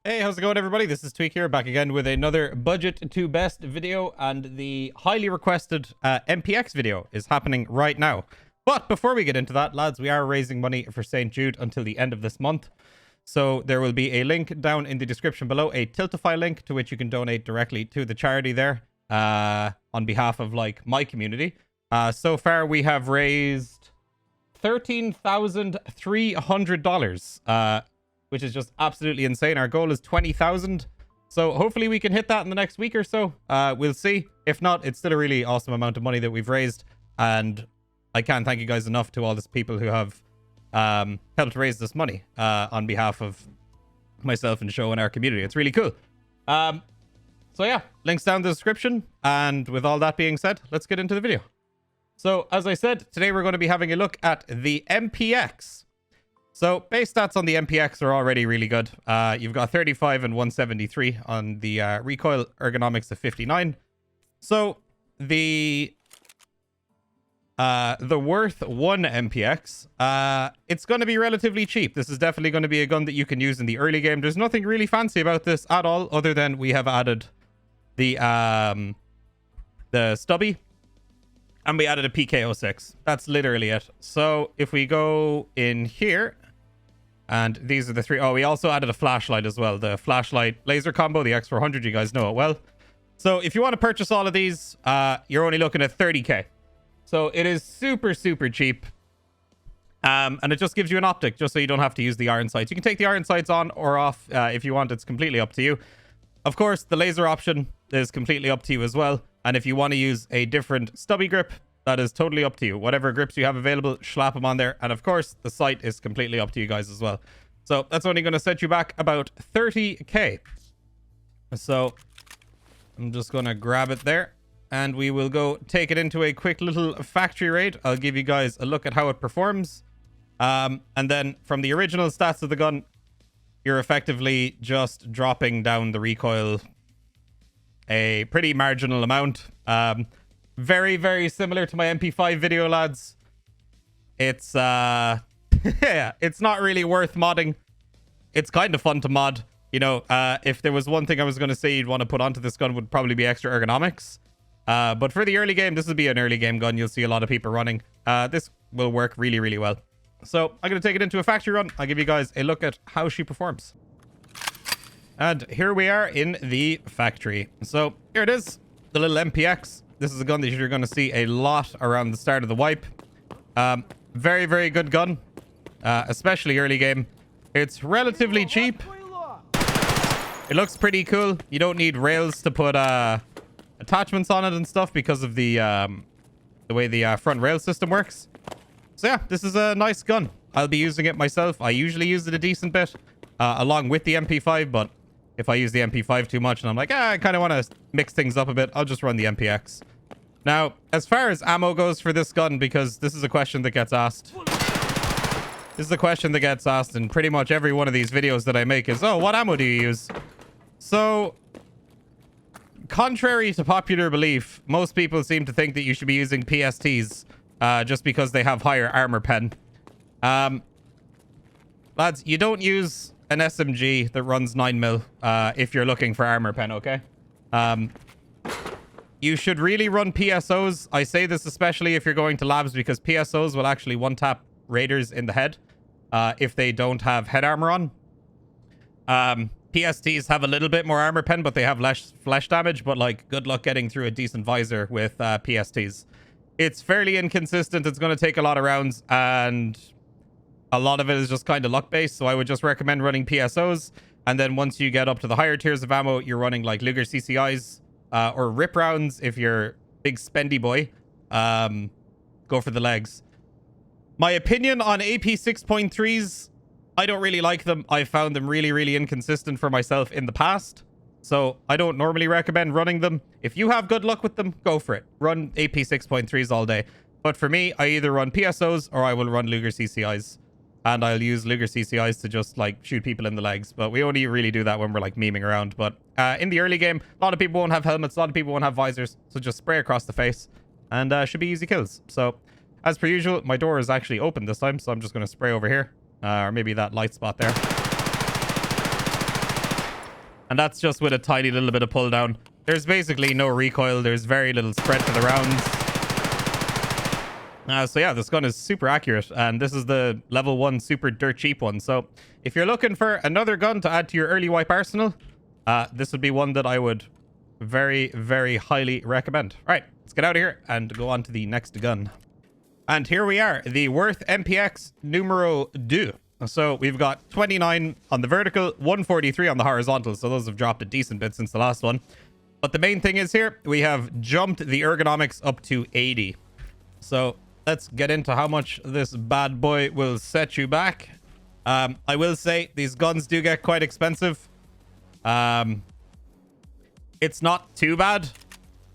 Hey, how's it going, everybody? This is TweaK here, back again with another budget to best video, and the highly requested MPX video is happening right now. But before we get into that, lads, we are raising money for St. Jude until the end of this month. So there will be a link down in the description below, a Tiltify link to which you can donate directly to the charity there on behalf of like my community. So far we have raised $13,300. Which is just absolutely insane. Our goal is 20,000. So hopefully we can hit that in the next week or so. We'll see. If not, it's still a really awesome amount of money that we've raised. And I can't thank you guys enough to all these people who have helped raise this money on behalf of myself and the show and our community. It's really cool. So yeah, links down in the description. And with all that being said, let's get into the video. So as I said, today we're going to be having a look at the MPX. So base stats on the MPX are already really good. You've got 35 and 173 on the recoil ergonomics of 59. So the worth 1 MPX, it's going to be relatively cheap. This is definitely going to be a gun that you can use in the early game. There's nothing really fancy about this at all, other than we have added the stubby. And we added a PK06. That's literally it. So if we go in here, and these are the three. Oh, we also added a flashlight as well. The flashlight laser combo, the X400, you guys know it well. So if you want to purchase all of these, you're only looking at 30k. So it is super, super cheap. And it just gives you an optic, just so you don't have to use the iron sights. You can take the iron sights on or off if you want. It's completely up to you. Of course, the laser option is completely up to you as well. And if you want to use a different stubby grip, that is totally up to you. Whatever grips you have available, slap them on there. And of course, the sight is completely up to you guys as well. So that's only going to set you back about 30k. So I'm just going to grab it there. And we will go take it into a quick little factory raid. I'll give you guys a look at how it performs. And then from the original stats of the gun, you're effectively just dropping down the recoil a pretty marginal amount. Very, very similar to my MP5 video, lads. It's yeah, it's not really worth modding. It's kind of fun to mod. You know, if there was one thing I was going to say you'd want to put onto this gun, would probably be extra ergonomics. But for the early game, this would be an early game gun. You'll see a lot of people running. This will work really, really well. So I'm going to take it into a factory run. I'll give you guys a look at how she performs. And here we are in the factory. So here it is, the little MPX. This is a gun that you're going to see a lot around the start of the wipe. Very, very good gun, especially early game. It's relatively cheap. It looks pretty cool. You don't need rails to put attachments on it and stuff because of the way the front rail system works. So yeah, this is a nice gun. I'll be using it myself. I usually use it a decent bit along with the MP5, but if I use the MP5 too much and I'm like, I kind of want to mix things up a bit, I'll just run the MPX. Now, as far as ammo goes for this gun, because this is a question that gets asked. This is a question that gets asked in pretty much every one of these videos that I make is, oh, what ammo do you use? So, contrary to popular belief, most people seem to think that you should be using PSTs just because they have higher armor pen. Lads, you don't use an SMG that runs 9mm if you're looking for armor pen, okay? You should really run PSOs. I say this especially if you're going to labs, because PSOs will actually one-tap raiders in the head if they don't have head armor on. PSTs have a little bit more armor pen, but they have less flesh damage. But like, good luck getting through a decent visor with PSTs. It's fairly inconsistent. It's going to take a lot of rounds, and a lot of it is just kind of luck-based. So I would just recommend running PSOs. And then once you get up to the higher tiers of ammo, you're running like Luger CCIs or rip rounds if you're big spendy boy. Go for the legs. My opinion on AP 6.3s, I don't really like them. I found them really, really inconsistent for myself in the past. So I don't normally recommend running them. If you have good luck with them, go for it. Run AP 6.3s all day. But for me, I either run PSOs or I will run Luger CCIs. And I'll use Luger CCIs to just like shoot people in the legs. But we only really do that when we're like memeing around. But in the early game, a lot of people won't have helmets. A lot of people won't have visors. So just spray across the face and should be easy kills. So as per usual, my door is actually open this time. So I'm just going to spray over here. Or maybe that light spot there. And that's just with a tiny little bit of pull down. There's basically no recoil. There's very little spread to the rounds. So yeah, this gun is super accurate, and this is the level 1 super dirt cheap one. So if you're looking for another gun to add to your early wipe arsenal, this would be one that I would very, very highly recommend. All right, let's get out of here and go on to the next gun. And here we are, the Worth MPX numero 2. So we've got 29 on the vertical, 143 on the horizontal. So those have dropped a decent bit since the last one. But the main thing is here, we have jumped the ergonomics up to 80. So let's get into how much this bad boy will set you back. I will say these guns do get quite expensive. It's not too bad,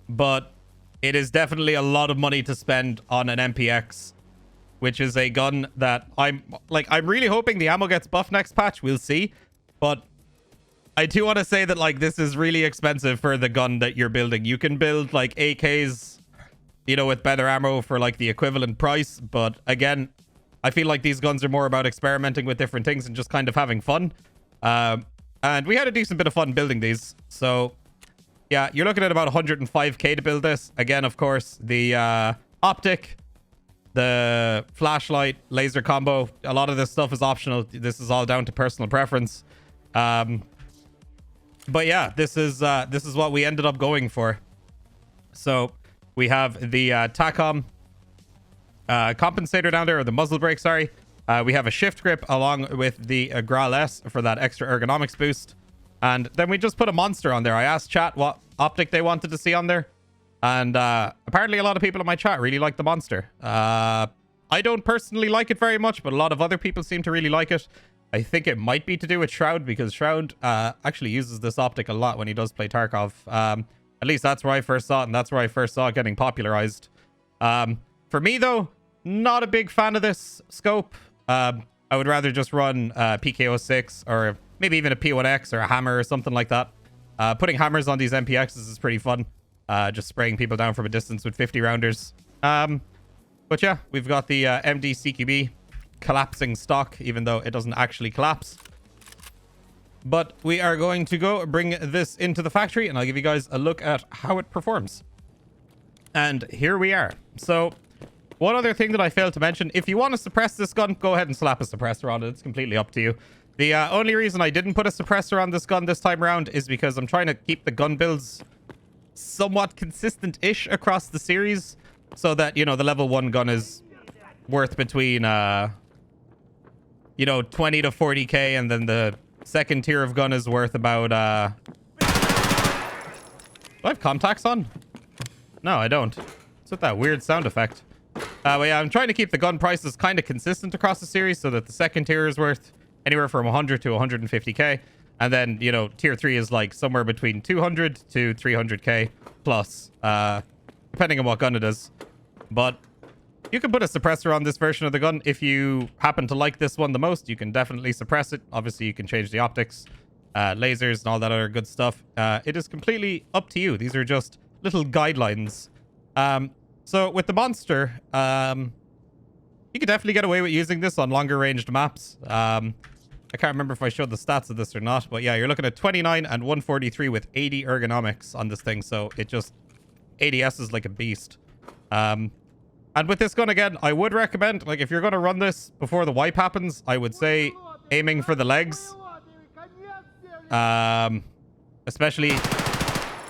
but it is definitely a lot of money to spend on an MPX, which is a gun that I'm really hoping the ammo gets buffed next patch. We'll see. But I do want to say that like this is really expensive for the gun that you're building. You can build like AKs, you know, with better ammo for like the equivalent price. But again, I feel like these guns are more about experimenting with different things and just kind of having fun. And we had a decent bit of fun building these. So yeah, you're looking at about 105k to build this. Again, of course, the optic, the flashlight, laser combo, a lot of this stuff is optional. This is all down to personal preference. But yeah, this is what we ended up going for. So we have the TACOM compensator down there, or the muzzle brake, sorry. We have a shift grip along with the Graal S for that extra ergonomics boost. And then we just put a monster on there. I asked chat what optic they wanted to see on there. And apparently a lot of people in my chat really like the monster. I don't personally like it very much, but a lot of other people seem to really like it. I think it might be to do with Shroud, because Shroud actually uses this optic a lot when he does play Tarkov. At least that's where I first saw it, and that's where I first saw it getting popularized. For me, though, not a big fan of this scope. I would rather just run PK06 or maybe even a P1X or a hammer or something like that. Putting hammers on these MPXs is pretty fun. Just spraying people down from a distance with 50 rounders. But yeah, we've got the MD CQB collapsing stock, even though it doesn't actually collapse. But we are going to go bring this into the factory, and I'll give you guys a look at how it performs. And here we are. So one other thing that I failed to mention, if you want to suppress this gun, go ahead and slap a suppressor on it. It's completely up to you. The only reason I didn't put a suppressor on this gun this time around is because I'm trying to keep the gun builds somewhat consistent-ish across the series, so that, you know, the level 1 gun is worth between, you know, 20 to 40k, and then the second tier of gun is worth about, do I have contacts on? No, I don't. What's with that weird sound effect? But yeah, I'm trying to keep the gun prices kind of consistent across the series, so that the second tier is worth anywhere from 100 to 150k. And then, you know, tier 3 is like somewhere between 200 to 300k plus, depending on what gun it is. But you can put a suppressor on this version of the gun. If you happen to like this one the most, you can definitely suppress it. Obviously, you can change the optics, lasers, and all that other good stuff. It is completely up to you. These are just little guidelines. So with the monster, you could definitely get away with using this on longer ranged maps. I can't remember if I showed the stats of this or not, but yeah, you're looking at 29 and 143 with 80 ergonomics on this thing. So it just, ADS is like a beast. And with this gun, again, I would recommend, like, if you're going to run this before the wipe happens, I would say aiming for the legs.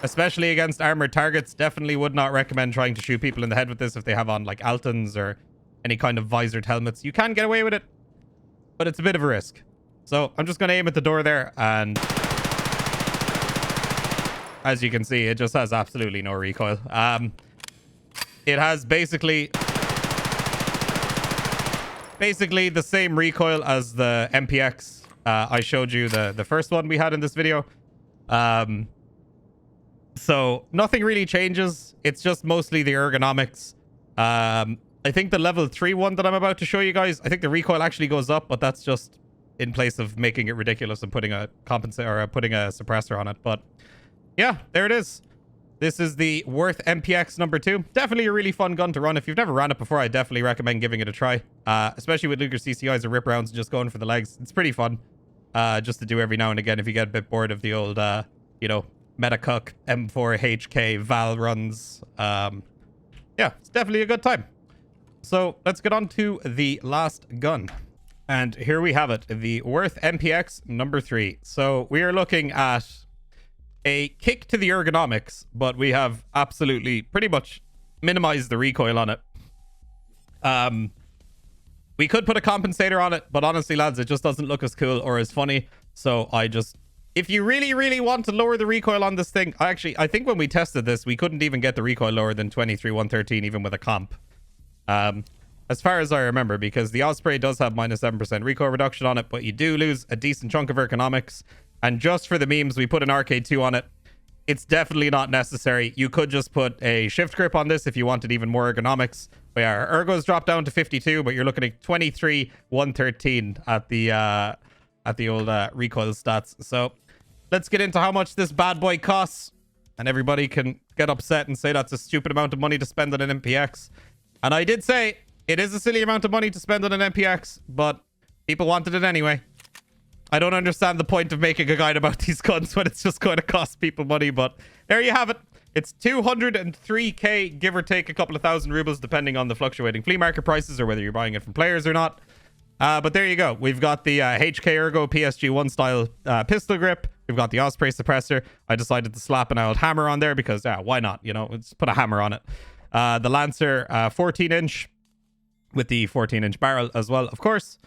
Especially against armored targets. Definitely would not recommend trying to shoot people in the head with this if they have on, like, Altons or any kind of visored helmets. You can get away with it, but it's a bit of a risk. So I'm just going to aim at the door there, and as you can see, it just has absolutely no recoil. It has basically the same recoil as the MPX. I showed you the first one we had in this video. So nothing really changes. It's just mostly the ergonomics. I think the level 3 one that I'm about to show you guys, I think the recoil actually goes up, but that's just in place of making it ridiculous and putting a compensator or putting a suppressor on it. But yeah, there it is. This is the Worth MPX number 2. Definitely a really fun gun to run. If you've never ran it before, I definitely recommend giving it a try. Especially with Luger CCIs or rip rounds and just going for the legs. It's pretty fun. just to do every now and again if you get a bit bored of the old, you know, Metacook, M4HK, Val runs. Yeah, it's definitely a good time. So let's get on to the last gun. And here we have it, the Worth MPX number 3. So we are looking at a kick to the ergonomics, but we have absolutely pretty much minimized the recoil on it. We could put a compensator on it, but honestly, lads, it just doesn't look as cool or as funny. So if you really, really want to lower the recoil on this thing, I think when we tested this, we couldn't even get the recoil lower than 23-113, even with a comp. As far as I remember, because the Osprey does have -7% recoil reduction on it, but you do lose a decent chunk of ergonomics. And just for the memes, we put an RK2 on it. It's definitely not necessary. You could just put a shift grip on this if you wanted even more ergonomics. But yeah, our ergos dropped down to 52, but you're looking at 23-113 at the old recoil stats. So let's get into how much this bad boy costs. And everybody can get upset and say that's a stupid amount of money to spend on an MPX. And I did say it is a silly amount of money to spend on an MPX, but people wanted it anyway. I don't understand the point of making a guide about these guns when it's just going to cost people money, but there you have it. It's 203k, give or take a couple of thousand rubles, depending on the fluctuating flea market prices or whether you're buying it from players or not. But there you go. We've got the HK Ergo PSG-1 style pistol grip. We've got the Osprey suppressor. I decided to slap an old hammer on there because, yeah, why not? You know, let's put a hammer on it. The Lancer 14-inch with the 14-inch barrel as well, of course.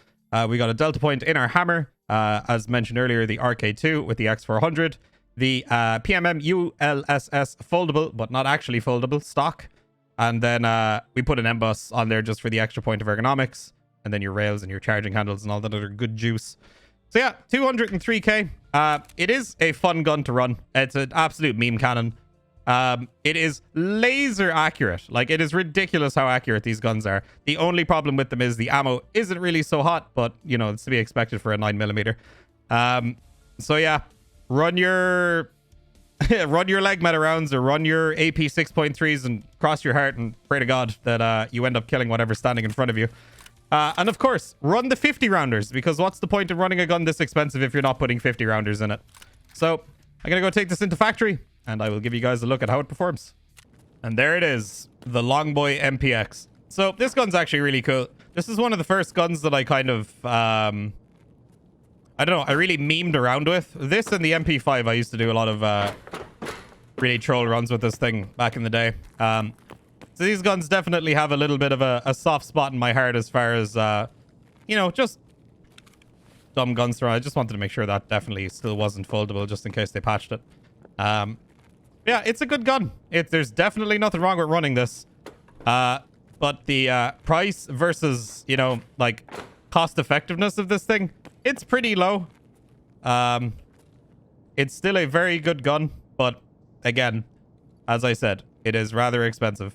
We got a delta point in our hammer. As mentioned earlier, the RK2 with the X400. The PMM ULSS foldable, but not actually foldable, stock. And then we put an M-bus on there just for the extra point of ergonomics. And then your rails and your charging handles and all that other good juice. So yeah, 203k. It is a fun gun to run. It's an absolute meme cannon. It is laser accurate. Like, it is ridiculous how accurate these guns are. The only problem with them is the ammo isn't really so hot, but, you know, it's to be expected for a 9mm. So yeah, run your leg meta rounds or run your AP 6.3s and cross your heart and pray to God that you end up killing whatever's standing in front of you. And of course, run the 50 rounders, because what's the point of running a gun this expensive if you're not putting 50 rounders in it? So I'm gonna go take this into factory, and I will give you guys a look at how it performs. And there it is, the Longboy MPX. So this gun's actually really cool. This is one of the first guns that I kind of, I don't know, I really memed around with. This and the MP5, I used to do a lot of really troll runs with this thing back in the day. So these guns definitely have a little bit of a soft spot in my heart as far as, you know, just dumb guns thrown. I just wanted to make sure that definitely still wasn't foldable just in case they patched it. Yeah, it's a good gun. There's definitely nothing wrong with running this. But the price versus, you know, like cost effectiveness of this thing, it's pretty low. It's still a very good gun, but again, as I said, it is rather expensive.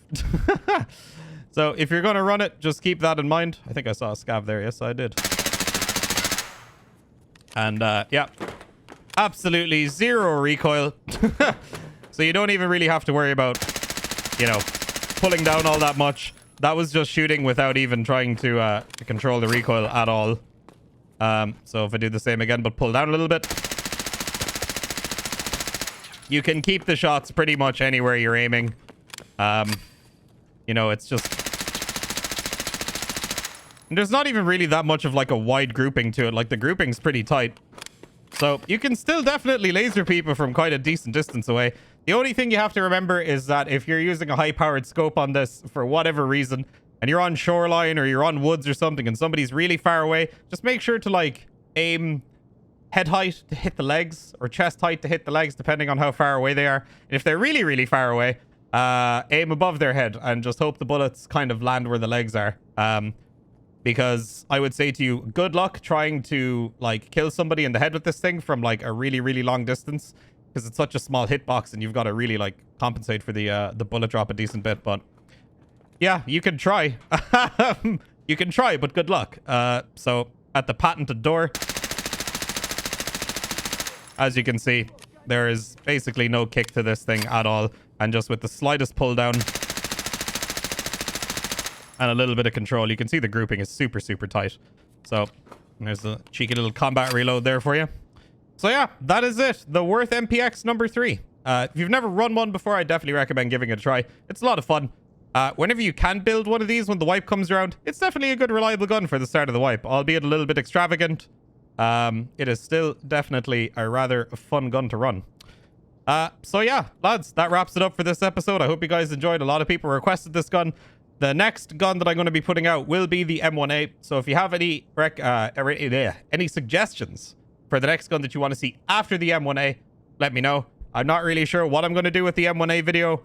So if you're going to run it, just keep that in mind. I think I saw a scav there. Yes, I did. And yeah, absolutely zero recoil. So you don't even really have to worry about, you know, pulling down all that much. That was just shooting without even trying to control the recoil at all. So if I do the same again, but pull down a little bit, you can keep the shots pretty much anywhere you're aiming. You know, it's just... And there's not even really that much of like a wide grouping to it. Like, the grouping's pretty tight. So you can still definitely laser people from quite a decent distance away. The only thing you have to remember is that if you're using a high-powered scope on this for whatever reason, and you're on shoreline or you're on woods or something and somebody's really far away, just make sure to like aim head height to hit the legs or chest height to hit the legs, depending on how far away they are. And if they're really, really far away, aim above their head and just hope the bullets kind of land where the legs are. Because I would say to you, good luck trying to like kill somebody in the head with this thing from like a really, really long distance, because it's such a small hitbox and you've got to really like compensate for the bullet drop a decent bit. But yeah, you can try. You can try, but good luck. So at the patented door, as you can see, there is basically no kick to this thing at all. And just with the slightest pull down and a little bit of control, you can see the grouping is super, super tight. So And there's a cheeky little combat reload there for you. So yeah, that is it. The Worth MPX number 3. If you've never run one before, I definitely recommend giving it a try. It's a lot of fun. Whenever you can build one of these when the wipe comes around, it's definitely a good reliable gun for the start of the wipe, albeit a little bit extravagant. It is still definitely a rather fun gun to run. So yeah, lads, that wraps it up for this episode. I hope you guys enjoyed. A lot of people requested this gun. The next gun that I'm going to be putting out will be the M1A. So if you have any suggestions for the next gun that you want to see after the M1A, let me know. I'm not really sure what I'm going to do with the M1A video.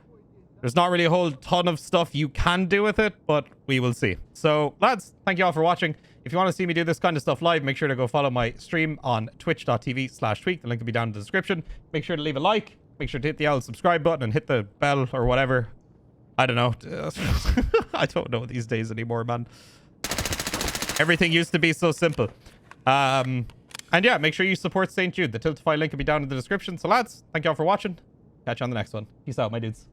There's not really a whole ton of stuff you can do with it, but we will see. So lads, thank you all for watching. If you want to see me do this kind of stuff live, make sure to go follow my stream on twitch.tv/TweaK. The link will be down in the description. Make sure to leave a like. Make sure to hit the old subscribe button and hit the bell or whatever. I don't know. I don't know these days anymore, man. Everything used to be so simple. And yeah, make sure you support St. Jude. The Tiltify link will be down in the description. So lads, thank you all for watching. Catch you on the next one. Peace out, my dudes.